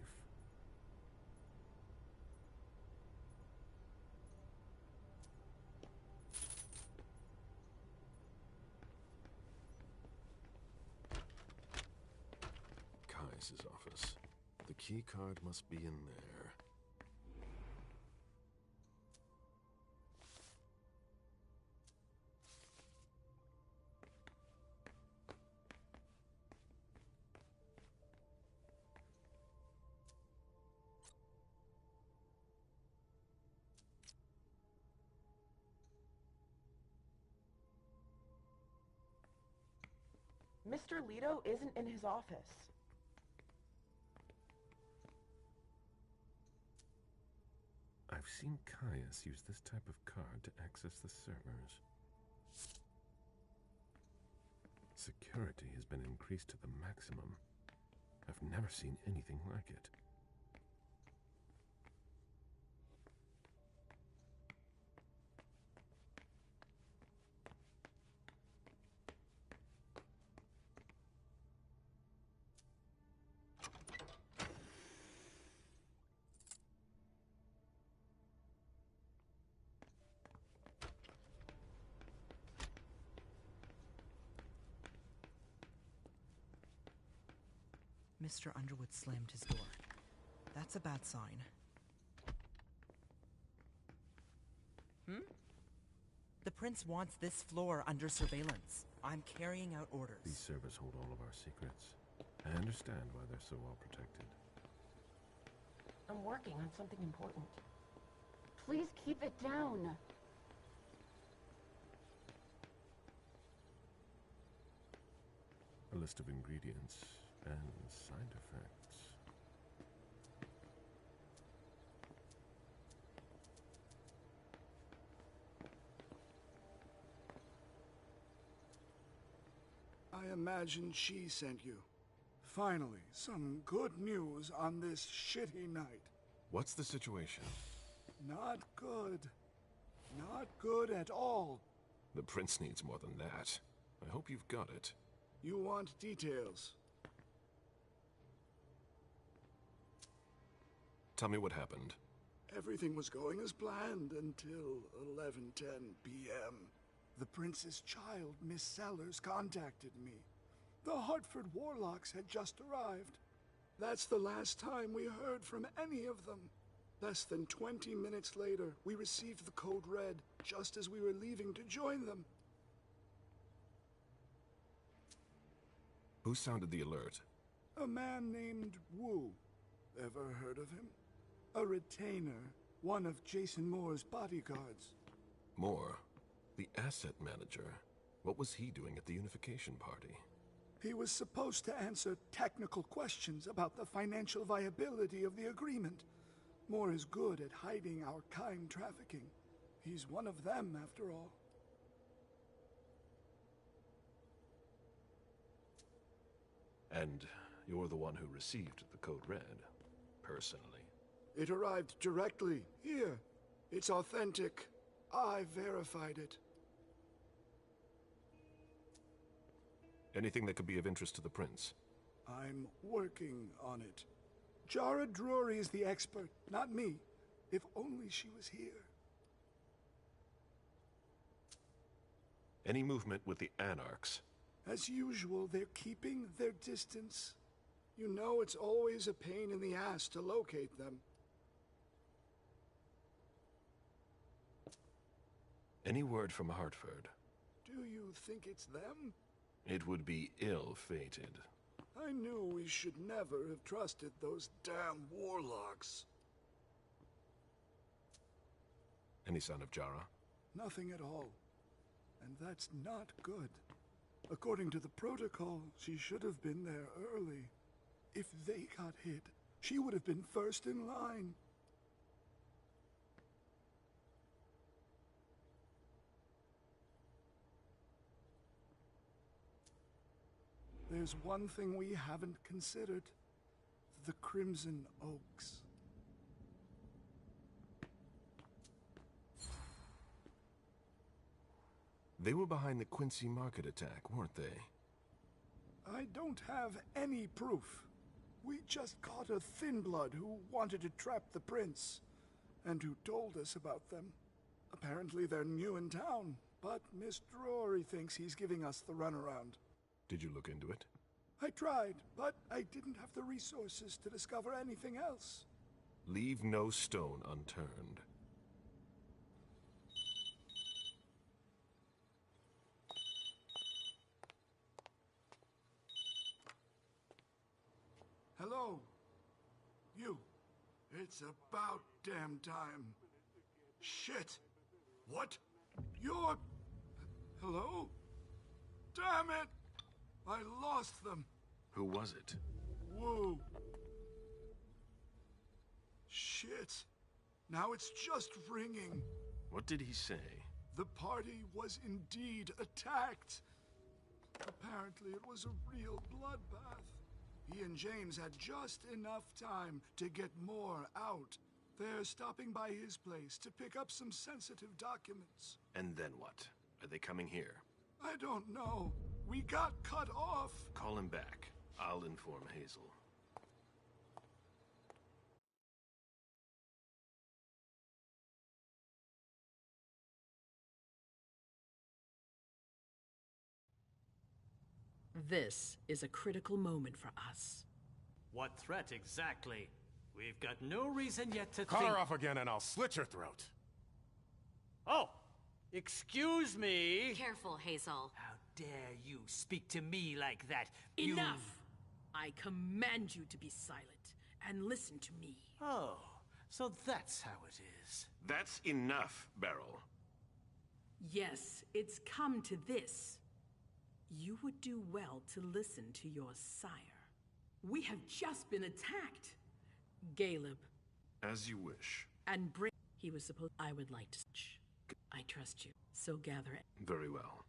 Kai's office. The key card must be in there. Mr. Leto isn't in his office. I've seen Caius use this type of card to access the servers. Security has been increased to the maximum. I've never seen anything like it. Mr. Underwood slammed his door. That's a bad sign. The prince wants this floor under surveillance. I'm carrying out orders. These servers hold all of our secrets. I understand why they're so well protected. I'm working on something important. Please keep it down. A list of ingredients and side effects. I imagine she sent you. Finally, some good news on this shitty night. What's the situation? Not good. Not good at all. The prince needs more than that. I hope you've got it. You want details? Tell me what happened. Everything was going as planned until 11:10 p.m. The prince's child, Miss Sellers, contacted me. The Hartford Warlocks had just arrived. That's the last time we heard from any of them. Less than 20 minutes later, we received the code red, just as we were leaving to join them. Who sounded the alert? A man named Wu. Ever heard of him? A retainer, one of Jason Moore's bodyguards. Moore? The asset manager? What was he doing at the unification party? He was supposed to answer technical questions about the financial viability of the agreement. Moore is good at hiding our kind trafficking. He's one of them, after all. And you're the one who received the code red, personally. It arrived directly, here. It's authentic. I verified it. Anything that could be of interest to the prince? I'm working on it. Jara Drury is the expert, not me. If only she was here. Any movement with the Anarchs? As usual, they're keeping their distance. You know it's always a pain in the ass to locate them. Any word from Hartford? Do you think it's them? It would be ill-fated. I knew we should never have trusted those damn warlocks. Any sign of Jara? Nothing at all. And that's not good. According to the protocol, she should have been there early. If they got hit, she would have been first in line. There's one thing we haven't considered. The Crimson Oaks. They were behind the Quincy Market attack, weren't they? I don't have any proof. We just caught a thin blood who wanted to trap the prince, and who told us about them. Apparently they're new in town, but Miss Drury thinks he's giving us the runaround. Did you look into it? I tried, but I didn't have the resources to discover anything else. Leave no stone unturned. Hello? You. It's about damn time. Shit. What? You're... Hello? Damn it! I lost them. Who was it? Whoa. Shit. Now it's just ringing. What did he say? The party was indeed attacked. Apparently it was a real bloodbath. He and James had just enough time to get more out. They're stopping by his place to pick up some sensitive documents. And then what? Are they coming here? I don't know. We got cut off. Call him back. I'll inform Hazel. This is a critical moment for us. What threat exactly? We've got no reason yet to Cut think... her off again and I'll slit your throat. Oh! Excuse me! Careful, Hazel. How dare you speak to me like that? Enough! I command you to be silent and listen to me. Oh, so that's how it is. That's enough, Beryl. Yes, it's come to this. You would do well to listen to your sire. We have just been attacked. Caleb. As you wish. And bring... He was supposed... I would like to... I trust you, so gather it. Very well.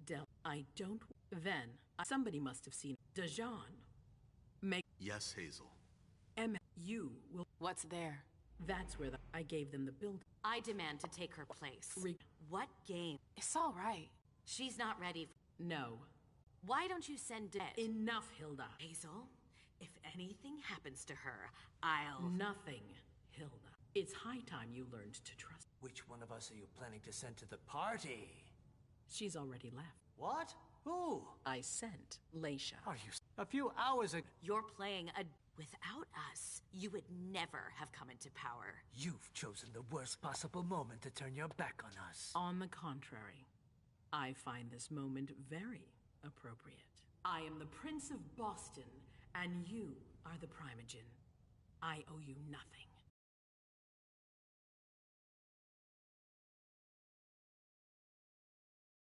Del, I don't... Then, somebody must have seen... Dejan. Make... Yes, Hazel. Emma, you will... What's there? That's where I gave them the building. I demand to take her place. What game? It's all right. She's not ready. No. Why don't you send Dad? Enough, Hilda. Hazel, if anything happens to her, I'll... Nothing, Hilda. It's high time you learned to trust. Which one of us are you planning to send to the party? She's already left. What? Who? I sent Leisha. Are you... A few hours ago... You're playing a... Without us, you would never have come into power. You've chosen the worst possible moment to turn your back on us. On the contrary, I find this moment very appropriate. I am the Prince of Boston, and you are the Primogen. I owe you nothing.